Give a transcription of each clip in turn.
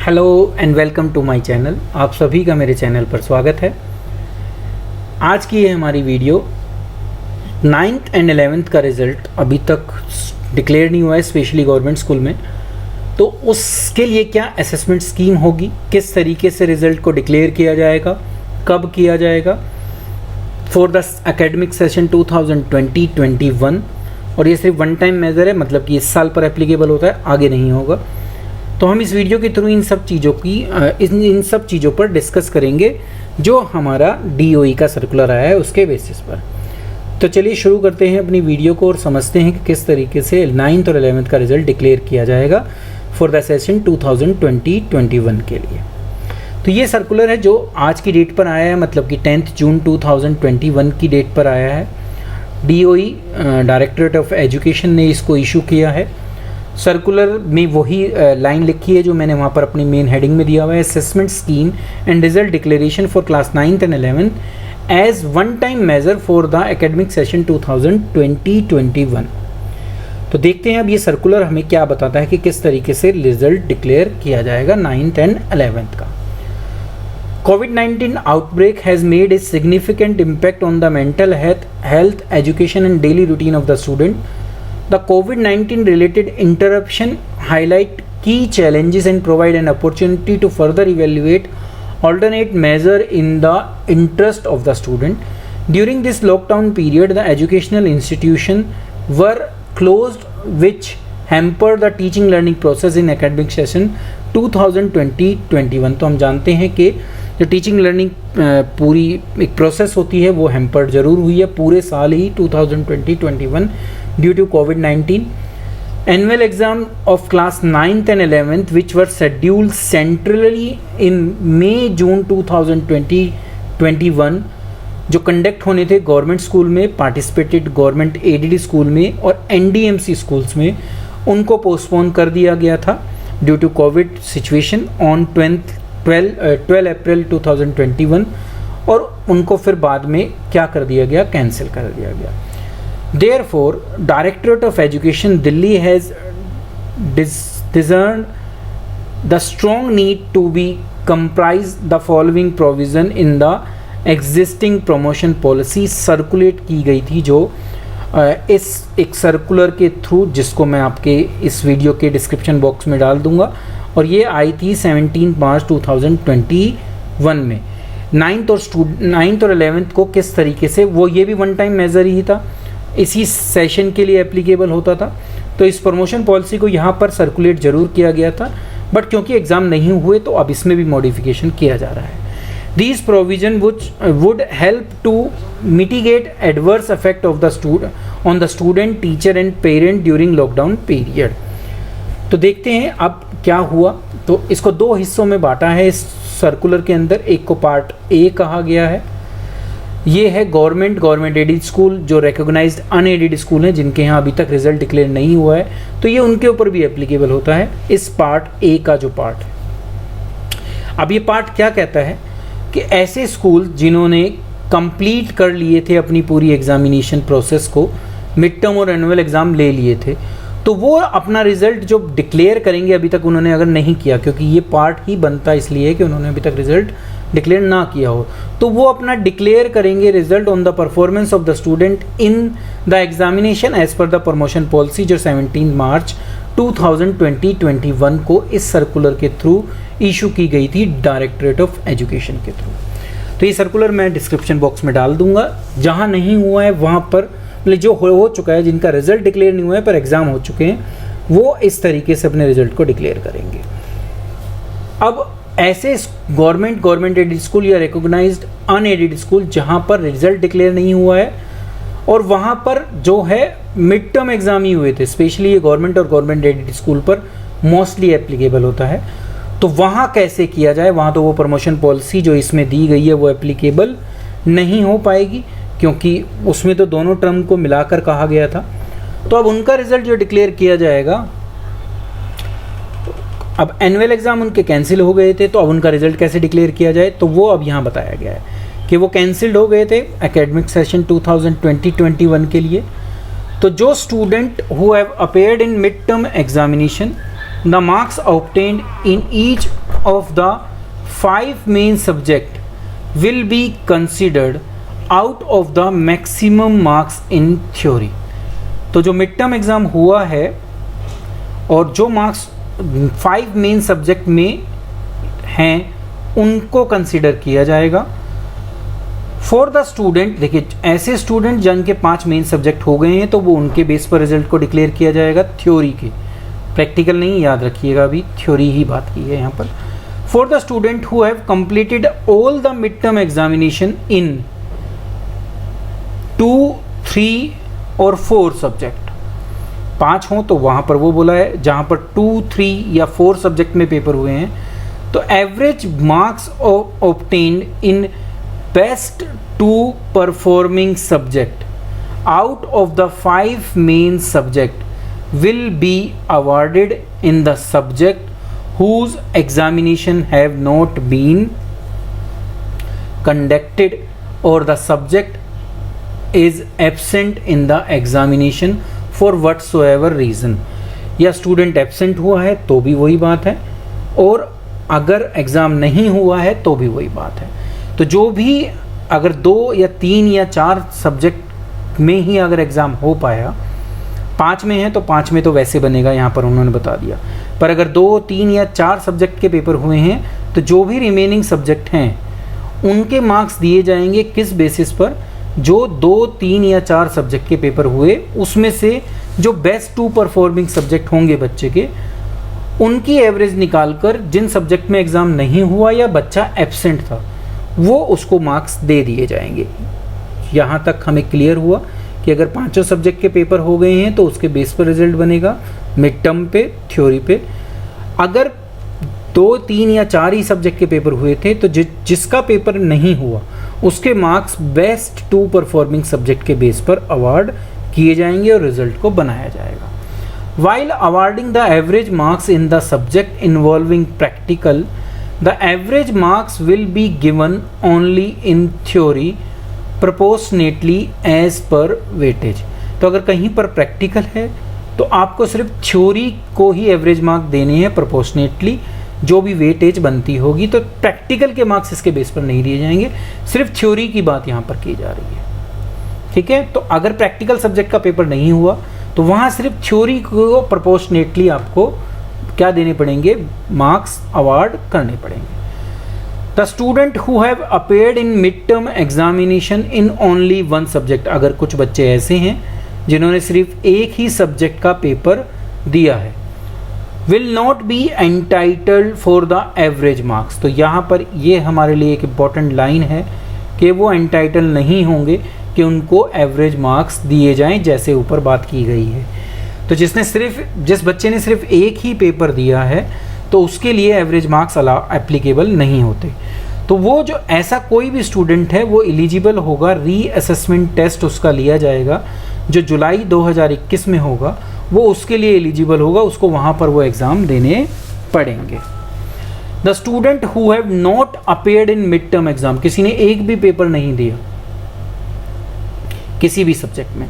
Hello and welcome to my channel. आप सभी का मेरे चैनल पर स्वागत है। आज की ये हमारी वीडियो 9th एंड 11th का रिज़ल्ट अभी तक डिक्लेयर नहीं हुआ है, स्पेशली गवर्नमेंट स्कूल में। तो उसके लिए क्या असेसमेंट स्कीम होगी, किस तरीके से रिज़ल्ट को डिक्लेयर किया जाएगा, कब किया जाएगा फॉर द एकेडमिक सेशन 2020-21। और ये सिर्फ वन टाइम मेजर है, मतलब कि इस साल पर एप्लीकेबल होता है, आगे नहीं होगा। तो हम इस वीडियो के थ्रू इन सब चीज़ों पर डिस्कस करेंगे जो हमारा DOE का सर्कुलर आया है उसके बेसिस पर। तो चलिए शुरू करते हैं अपनी वीडियो को और समझते हैं कि किस तरीके से 9th और 11th का रिज़ल्ट डिक्लेयर किया जाएगा फॉर द सेशन 2020-21 के लिए। तो ये सर्कुलर है जो आज की डेट पर आया है, मतलब कि 10 जून 2021 की डेट पर आया है। DOE डायरेक्टरेट ऑफ एजुकेशन ने इसको इशू किया है। सर्कुलर में वही लाइन लिखी है जो मैंने वहाँ पर अपनी मेन हेडिंग में दिया हुआ है, assessment scheme and result declaration for class 9th and 11th as one time measure for the academic session 2020-21। तो देखते हैं अब ये सर्कुलर हमें क्या बताता है कि किस तरीके से रिजल्ट डिक्लेयर किया जाएगा 9th एंड 11th का। COVID-19 outbreak has made a significant impact on the mental health, education and daily routine of the student. The COVID-19 related interruption highlight key challenges and provide an opportunity to further evaluate alternate measure in the interest of the student. During this lockdown period, the educational institutions were closed, which hampered the teaching learning process in academic session 2020-21। तो हम जानते हैं कि जो teaching learning पूरी एक process होती है वो हैम्पर्ड ज़रूर हुई है पूरे साल ही 2020-21 due to COVID-19. Annual exam of class 9th and 11th which were scheduled centrally in May-June 2020-21 जो कंडक्ट होने थे गवर्नमेंट स्कूल में, पार्टिसिपेटेड गवर्नमेंट एडेड स्कूल में और NDMC स्कूल्स में, उनको पोस्टपोन कर दिया गया था due to covid situation on 12 April 2021 और उनको फिर बाद में क्या कर दिया गया, कैंसिल कर दिया गया। Therefore, Directorate of Education Delhi has discerned the strong need to be comprise the following provision in the existing promotion policy circulate की गई थी, जो इस एक सर्कुलर के थ्रू, जिसको मैं आपके इस वीडियो के डिस्क्रिप्शन बॉक्स में डाल दूंगा, और ये आई थी 17 मार्च 2021 में। 9th और 11th को किस तरीके से, वो ये भी वन टाइम मेजर ही था, इसी सेशन के लिए एप्लीकेबल होता था। तो इस प्रमोशन पॉलिसी को यहाँ पर सर्कुलेट जरूर किया गया था, बट क्योंकि एग्ज़ाम नहीं हुए तो अब इसमें भी मॉडिफिकेशन किया जा रहा है। These provision would help to mitigate adverse effect of the on the student, teacher and parent during lockdown period। तो देखते हैं अब क्या हुआ। तो इसको दो हिस्सों में बांटा है इस सर्कुलर के अंदर। एक को पार्ट ए कहा गया है, ये है गवर्नमेंट एडेड स्कूल जो रिकॉग्नाइज्ड अनएडेड स्कूल हैं जिनके यहाँ अभी तक रिजल्ट डिक्लेयर नहीं हुआ है, तो ये उनके ऊपर भी एप्लीकेबल होता है इस पार्ट ए का जो पार्ट है। अब ये पार्ट क्या कहता है कि ऐसे स्कूल जिन्होंने कंप्लीट कर लिए थे अपनी पूरी एग्जामिनेशन प्रोसेस को, मिड टर्म और एनुअल एग्ज़ाम ले लिए थे, तो वो अपना रिज़ल्ट जो डिक्लेयर करेंगे, अभी तक उन्होंने अगर नहीं किया, क्योंकि ये पार्ट ही बनता इसलिए है कि उन्होंने अभी तक रिज़ल्ट डिक्लेयर ना किया हो, तो वो अपना डिक्लेयर करेंगे result on the performance of the student in the examination as per the promotion policy, जो 17 मार्च 2020-21 को इस सर्कुलर के थ्रू इशू की गई थी डायरेक्टरेट ऑफ एजुकेशन के थ्रू। तो ये सर्कुलर मैं डिस्क्रिप्शन बॉक्स में डाल दूंगा। जहाँ नहीं हुआ है वहाँ पर, जो हो चुका है, जिनका रिजल्ट डिक्लेयर नहीं हुआ है पर एग्ज़ाम हो चुके हैं, वो इस तरीके से अपने रिजल्ट को डिक्लेयर करेंगे। अब ऐसे गवर्नमेंट एडेड स्कूल या रिकॉग्नाइज्ड अनएडेड स्कूल जहाँ पर रिजल्ट डिक्लेयर नहीं हुआ है और वहाँ पर जो है मिड टर्म एग्ज़ाम ही हुए थे, स्पेशली ये गवर्नमेंट और गवर्नमेंट एडेड स्कूल पर मोस्टली एप्लीकेबल होता है, तो वहाँ कैसे किया जाए, वहाँ तो वो प्रमोशन पॉलिसी जो इसमें दी गई है वो एप्लीकेबल नहीं हो पाएगी, क्योंकि उसमें तो दोनों टर्म को मिलाकर कहा गया था। तो अब उनका रिजल्ट जो डिक्लेयर किया जाएगा, अब एनुअल एग्ज़ाम उनके कैंसिल हो गए थे, तो अब उनका रिजल्ट कैसे डिक्लेयर किया जाए, तो वो अब यहाँ बताया गया है कि वो कैंसिल्ड हो गए थे एकेडमिक सेशन 2020-21 के लिए। तो जो student who have appeared in mid term examination, the marks obtained in each of the 5 main subject will be considered out of the maximum marks in theory। तो जो मिड टर्म एग्ज़ाम हुआ है और जो मार्क्स 5 मेन सब्जेक्ट में हैं उनको consider किया जाएगा। फॉर द स्टूडेंट, देखिए ऐसे स्टूडेंट जिनके 5 मेन सब्जेक्ट हो गए हैं तो वो उनके बेस पर रिजल्ट को डिक्लेयर किया जाएगा थ्योरी के, प्रैक्टिकल नहीं, याद रखिएगा, अभी थ्योरी ही बात की है यहाँ पर। For the student who have completed all the mid term examination in 2, 3 और 4 सब्जेक्ट, 5 हों तो वहाँ पर वो बोला है, जहाँ पर 2, 3 या 4 सब्जेक्ट में पेपर हुए हैं तो average marks obtained in best 2 performing subject out of the 5 main subject will be awarded in the subject whose examination have not been conducted or the subject is absent in the examination for whatsoever reason। या student absent हुआ है तो भी वही बात है, और अगर एग्ज़ाम नहीं हुआ है तो भी वही बात है। तो जो भी अगर 2 या 3 या 4 सब्जेक्ट में ही अगर एग्ज़ाम हो पाया, 5 में है तो 5 में तो वैसे बनेगा, यहाँ पर उन्होंने बता दिया, पर अगर 2, 3 या 4 सब्जेक्ट के पेपर हुए हैं तो जो भी रिमेनिंग सब्जेक्ट हैं उनके मार्क्स दिए जाएंगे किस बेसिस पर, जो 2, 3 या 4 सब्जेक्ट के पेपर हुए उसमें से जो बेस्ट 2 परफॉर्मिंग सब्जेक्ट होंगे बच्चे के, उनकी एवरेज निकालकर जिन सब्जेक्ट में एग्ज़ाम नहीं हुआ या बच्चा एब्सेंट था वो उसको मार्क्स दे दिए जाएंगे। यहाँ तक हमें क्लियर हुआ कि अगर 5 सब्जेक्ट के पेपर हो गए हैं तो उसके बेस पर रिजल्ट बनेगा मिड टर्म पे, थ्योरी पे। अगर 2, 3 या 4 ही सब्जेक्ट के पेपर हुए थे तो जिसका पेपर नहीं हुआ उसके मार्क्स बेस्ट 2 परफॉर्मिंग सब्जेक्ट के बेस पर अवार्ड किए जाएंगे और रिजल्ट को बनाया जाएगा। While awarding the average marks in the subject involving practical, the average marks will be given only in theory proportionately as per weightage। तो अगर कहीं पर प्रैक्टिकल है तो आपको सिर्फ थ्योरी को ही एवरेज मार्क देने हैं प्रोपोर्शनेटली, जो भी वेटेज बनती होगी, तो प्रैक्टिकल के मार्क्स इसके बेस पर नहीं दिए जाएंगे, सिर्फ थ्योरी की बात यहाँ पर की जा रही है। ठीक है, तो अगर प्रैक्टिकल सब्जेक्ट का पेपर नहीं हुआ तो वहाँ सिर्फ थ्योरी को प्रोपोर्शनेटली आपको क्या देने पड़ेंगे, मार्क्स अवार्ड करने पड़ेंगे। The student who have appeared in mid term examination in only 1 subject, अगर कुछ बच्चे ऐसे हैं जिन्होंने सिर्फ एक ही सब्जेक्ट का पेपर दिया है, will not be entitled for the average marks. तो यहाँ पर ये हमारे लिए एक इम्पॉर्टेंट लाइन है कि वो एंटाइटल नहीं होंगे कि उनको एवरेज मार्क्स दिए जाएं, जैसे ऊपर बात की गई है। तो जिस बच्चे ने सिर्फ एक ही पेपर दिया है तो उसके लिए एवरेज मार्क्स एप्लीकेबल नहीं होते। तो वो जो ऐसा कोई भी स्टूडेंट है वो एलिजिबल होगा, रीअसेसमेंट टेस्ट उसका लिया जाएगा जो जुलाई 2021 में होगा, वो उसके लिए एलिजिबल होगा, उसको वहाँ पर वो एग्ज़ाम देने पड़ेंगे। The student who have not appeared in mid term exam, किसी ने एक भी पेपर नहीं दिया किसी भी सब्जेक्ट में,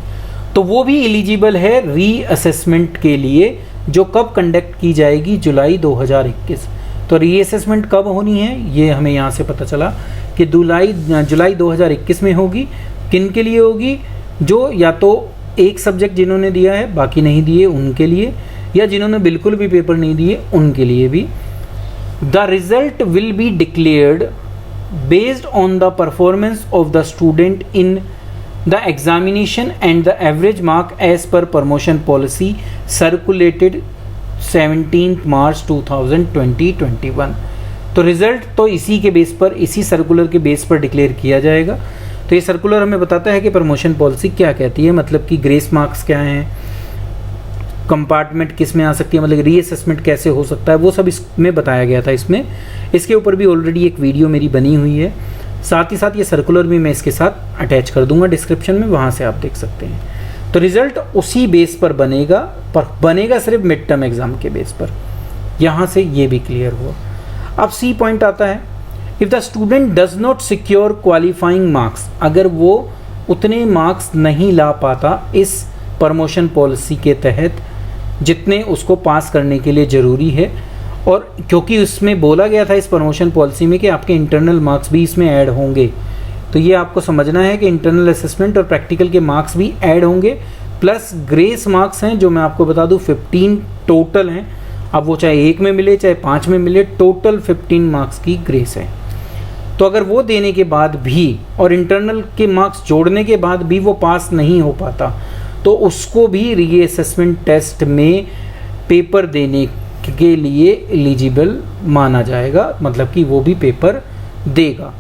तो वो भी एलिजिबल है रीअसेसमेंट के लिए, जो कब कंडक्ट की जाएगी, जुलाई 2021। तो रीअसेसमेंट कब होनी है ये हमें यहाँ से पता चला कि जुलाई 2021 में होगी। किन के लिए होगी, जो या तो एक सब्जेक्ट जिन्होंने दिया है बाकी नहीं दिए उनके लिए, या जिन्होंने बिल्कुल भी पेपर नहीं दिए उनके लिए भी। The result will be declared based on the performance of the student in the examination and the average mark as per promotion policy circulated 17th March 2021। तो रिज़ल्ट तो इसी के बेस पर, इसी सर्कुलर के बेस पर डिक्लेयर किया जाएगा। तो ये सर्कुलर हमें बताता है कि प्रमोशन पॉलिसी क्या कहती है, मतलब कि ग्रेस मार्क्स क्या हैं, कंपार्टमेंट किस में आ सकती है, मतलब रीअसेसमेंट कैसे हो सकता है, वो सब इसमें बताया गया था। इसके ऊपर भी ऑलरेडी एक वीडियो मेरी बनी हुई है, साथ ही साथ ये सर्कुलर भी मैं इसके साथ अटैच कर दूंगा डिस्क्रिप्शन में, वहाँ से आप देख सकते हैं। तो रिज़ल्ट उसी बेस पर बनेगा, पर बनेगा सिर्फ मिड टर्म एग्ज़ाम के बेस पर। यहाँ से ये भी क्लियर हुआ। अब सी पॉइंट आता है, if the student does not secure qualifying marks, अगर वो उतने मार्क्स नहीं ला पाता इस प्रमोशन पॉलिसी के तहत जितने उसको पास करने के लिए ज़रूरी है, और क्योंकि उसमें बोला गया था इस प्रमोशन पॉलिसी में कि आपके इंटरनल मार्क्स भी इसमें ऐड होंगे, तो ये आपको समझना है कि इंटरनल असेसमेंट और प्रैक्टिकल के मार्क्स भी ऐड होंगे, प्लस ग्रेस मार्क्स हैं जो मैं आपको बता दूं 15 टोटल हैं। अब वो चाहे 1 में मिले चाहे 5 में मिले, टोटल 15 मार्क्स की ग्रेस है। तो अगर वो देने के बाद भी और इंटरनल के मार्क्स जोड़ने के बाद भी वो पास नहीं हो पाता, तो उसको भी रीअसेसमेंट टेस्ट में पेपर देने के लिए एलिजिबल माना जाएगा, मतलब कि वो भी पेपर देगा।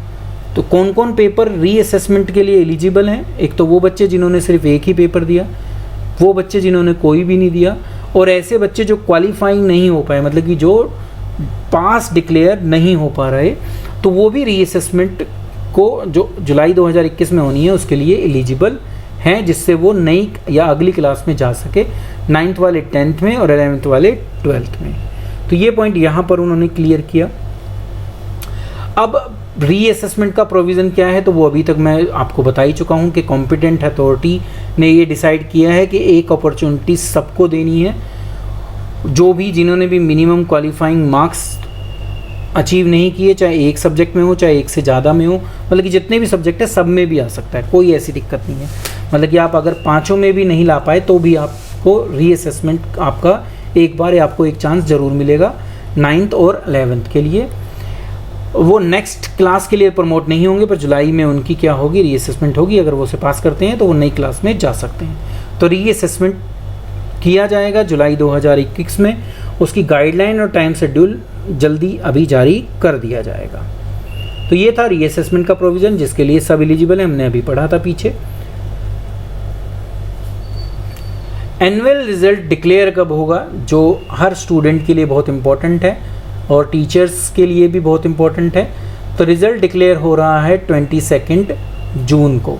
तो कौन कौन पेपर रीअसेसमेंट के लिए एलिजिबल हैं? एक तो वो बच्चे जिन्होंने सिर्फ एक ही पेपर दिया, वो बच्चे जिन्होंने कोई भी नहीं दिया, और ऐसे बच्चे जो क्वालिफाइंग नहीं हो पाए, मतलब कि जो पास डिक्लेयर नहीं हो पा रहे, तो वो भी रीअसेसमेंट को जो जुलाई 2021 में होनी है उसके लिए एलिजिबल हैं, जिससे वो नई या अगली क्लास में जा सके, 9th वाले 10th में और 11th वाले 12th में। तो ये पॉइंट यहाँ पर उन्होंने क्लियर किया। अब रीअसेसमेंट का प्रोविज़न क्या है, तो वो अभी तक मैं आपको बता ही चुका हूँ कि कॉम्पिटेंट अथॉरिटी ने ये डिसाइड किया है कि एक अपॉर्चुनिटी सबको देनी है, जो भी जिन्होंने भी मिनिमम क्वालिफाइंग मार्क्स अचीव नहीं किए, चाहे एक सब्जेक्ट में हो चाहे एक से ज़्यादा में हो, मतलब कि जितने भी सब्जेक्ट है सब में भी आ सकता है, कोई ऐसी दिक्कत नहीं है। मतलब कि आप अगर 5 में भी नहीं ला पाए तो भी आपको रीअसेसमेंट आपका एक बार आपको एक चांस ज़रूर मिलेगा 9th और 11th के लिए। वो नेक्स्ट क्लास के लिए प्रमोट नहीं होंगे, पर जुलाई में उनकी क्या होगी, रीअसेसमेंट होगी। अगर वो उसे पास करते हैं तो वो नई क्लास में जा सकते हैं। तो रीअसेसमेंट किया जाएगा जुलाई 2021 में, उसकी गाइडलाइन और टाइम शेड्यूल जल्दी अभी जारी कर दिया जाएगा। तो ये था रीअसेसमेंट का प्रोविज़न जिसके लिए सब एलिजिबल है, हमने अभी पढ़ा था पीछे। एनुअल रिजल्ट डिक्लेयर कब होगा, जो हर स्टूडेंट के लिए बहुत इंपॉर्टेंट है और टीचर्स के लिए भी बहुत इंपॉर्टेंट है। तो रिज़ल्ट डिक्लेयर हो रहा है 22 जून को।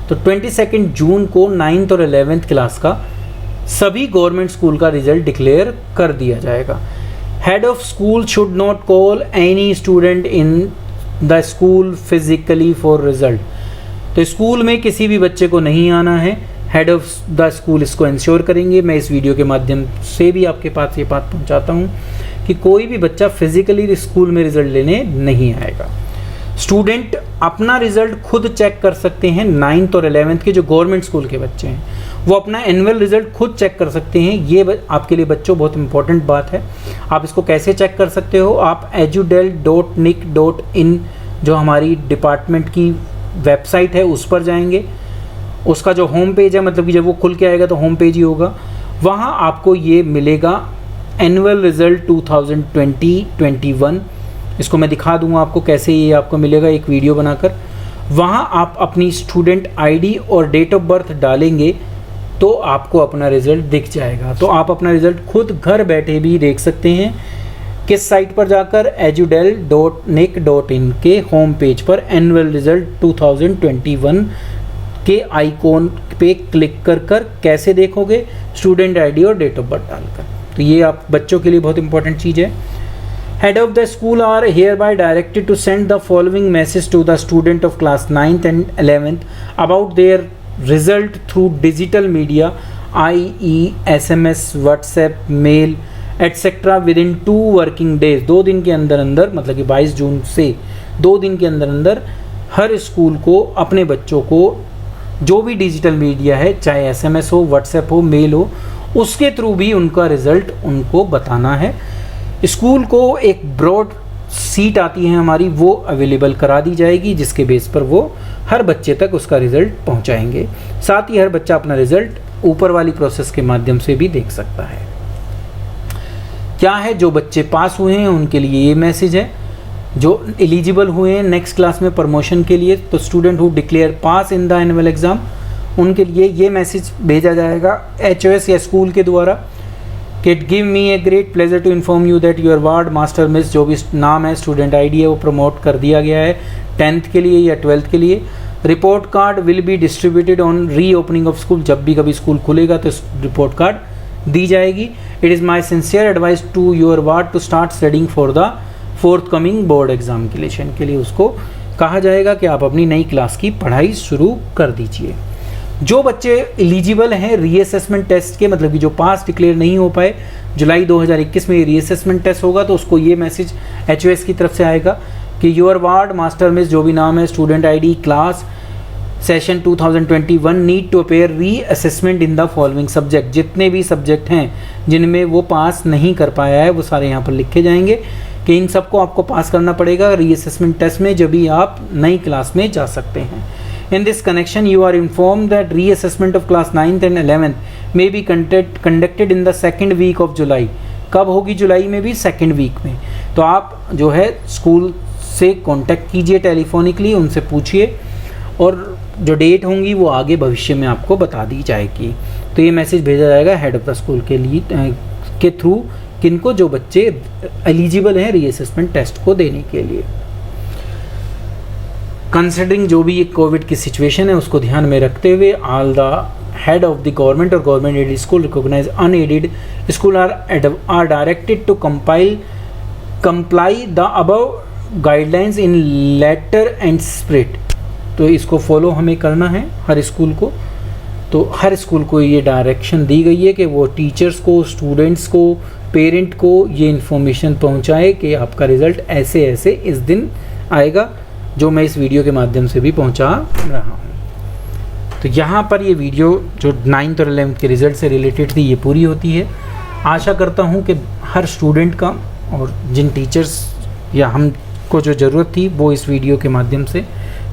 तो 22 जून को 9th और 11th क्लास का सभी गवर्नमेंट स्कूल का रिज़ल्ट डिक्लेयर कर दिया जाएगा। Head of school should not call any student in the school physically for result. तो स्कूल में किसी भी बच्चे को नहीं आना है, हेड ऑफ द स्कूल इसको इंश्योर करेंगे। मैं इस वीडियो के माध्यम से भी आपके पास ये बात पहुंचाता हूं कि कोई भी बच्चा फिजिकली स्कूल में रिजल्ट लेने नहीं आएगा। स्टूडेंट अपना रिजल्ट खुद चेक कर सकते हैं। 9th और 11th के जो गवर्नमेंट स्कूल के बच्चे हैं वो अपना एनुअल रिजल्ट खुद चेक कर सकते हैं। ये आपके लिए बच्चों बहुत इंपॉर्टेंट बात है। आप इसको कैसे चेक कर सकते हो, आप edudel.nic.in जो हमारी डिपार्टमेंट की वेबसाइट है उस पर जाएंगे। उसका जो होम पेज है, मतलब कि जब वो खुल के आएगा तो होम पेज ही होगा, वहाँ आपको ये मिलेगा एनुअल रिजल्ट 2020-21। इसको मैं दिखा दूंगा आपको कैसे ये आपको मिलेगा एक वीडियो बनाकर। वहाँ आप अपनी स्टूडेंट आईडी और डेट ऑफ बर्थ डालेंगे तो आपको अपना रिज़ल्ट दिख जाएगा। तो आप अपना रिज़ल्ट खुद घर बैठे भी देख सकते हैं। किस साइट पर जाकर, edudel.nic.in के होम पेज पर एनुअल रिज़ल्ट 2021 के आइकॉन पे क्लिक कर कैसे देखोगे, स्टूडेंट आईडी और डेट ऑफ बर्थ डालकर। तो ये आप बच्चों के लिए बहुत इंपॉर्टेंट चीज़ है। Head of the school are hereby directed to send the following message to the student of class 9th and 11th about their result through digital media i.e. SMS, WhatsApp, mail etcetera within 2 working days. 2 दिन के अंदर अंदर, मतलब कि 22 जून से 2 दिन के अंदर अंदर हर स्कूल को अपने बच्चों को जो भी डिजिटल मीडिया है, चाहे SMS हो, व्हाट्सएप हो, मेल हो, उसके थ्रू भी उनका रिज़ल्ट उनको बताना है। स्कूल को एक ब्रॉड सीट आती है हमारी, वो अवेलेबल करा दी जाएगी, जिसके बेस पर वो हर बच्चे तक उसका रिज़ल्ट पहुंचाएंगे। साथ ही हर बच्चा अपना रिज़ल्ट ऊपर वाली प्रोसेस के माध्यम से भी देख सकता है। क्या है, जो बच्चे पास हुए हैं उनके लिए ये मैसेज है। जो एलिजिबल हुए हैं नेक्स्ट क्लास में प्रमोशन के लिए, तो student who declare pass in the annual exam, उनके लिए ये मैसेज भेजा जाएगा HOS या स्कूल के द्वारा कि give me a great pleasure to inform you that your ward master miss, जो भी नाम है, स्टूडेंट आईडी है, वो प्रमोट कर दिया गया है 10th के लिए या 12th के लिए। Report card will be distributed on री ओपनिंग ऑफ स्कूल। जब भी कभी स्कूल खुलेगा तो रिपोर्ट कार्ड दी जाएगी। It is my sincere advice to your ward to start studing for the forthcoming board examination के लिए उसको कहा जाएगा कि आप अपनी नई क्लास की पढ़ाई शुरू कर दीजिए। जो बच्चे एलिजिबल हैं रीअसेसमेंट टेस्ट के, मतलब कि जो पास डिक्लेयर नहीं हो पाए, जुलाई 2021 में रीअसेसमेंट टेस्ट होगा तो उसको ये मैसेज HOS की तरफ से आएगा कि योर वार्ड मास्टर मिस जो भी नाम है, student ID, class session 2021 need to appear reassessment in the following subject. जितने भी सब्जेक्ट हैं जिनमें वो पास नहीं कर पाया है वो सारे यहाँ पर लिखे जाएंगे कि इन सबको आपको पास करना पड़ेगा रीअसेसमेंट टेस्ट में, जब भी आप नई क्लास में जा सकते हैं। In this connection, you are informed that reassessment of class 9th and 11th may be conducted in the second week of July। कब होगी? जुलाई में भी सेकेंड वीक में। तो आप जो है स्कूल से कांटेक्ट कीजिए टेलीफोनिकली, उनसे पूछिए और जो डेट होंगी वो आगे भविष्य में आपको बता दी जाएगी। तो ये मैसेज भेजा जाएगा हेड ऑफ़ द स्कूल के लिए के थ्रू, किनको? जो बच्चे एलिजिबल हैं रीअसेसमेंट टेस्ट को देने के लिए। कंसिडरिंग जो भी ये कोविड की सिचुएशन है उसको ध्यान में रखते हुए all the head of the government और government aided school recognize unaided school are directed to comply the above guidelines in letter and spirit. तो इसको फॉलो हमें करना है हर स्कूल को। तो हर स्कूल को ये डायरेक्शन दी गई है कि वो टीचर्स को, स्टूडेंट्स को, पेरेंट को ये इन्फॉर्मेशन पहुंचाए कि आपका रिज़ल्ट ऐसे ऐसे इस दिन आएगा, जो मैं इस वीडियो के माध्यम से भी पहुंचा रहा हूं। तो यहाँ पर ये वीडियो जो 9th और 11th के रिज़ल्ट से रिलेटेड थी ये पूरी होती है। आशा करता हूँ कि हर स्टूडेंट का और जिन टीचर्स या हमको जो ज़रूरत थी वो इस वीडियो के माध्यम से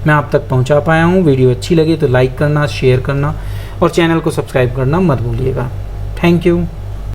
मैं आप तक पहुंचा पाया हूं। वीडियो अच्छी लगे तो लाइक करना, शेयर करना और चैनल को सब्सक्राइब करना मत भूलिएगा। Thank you.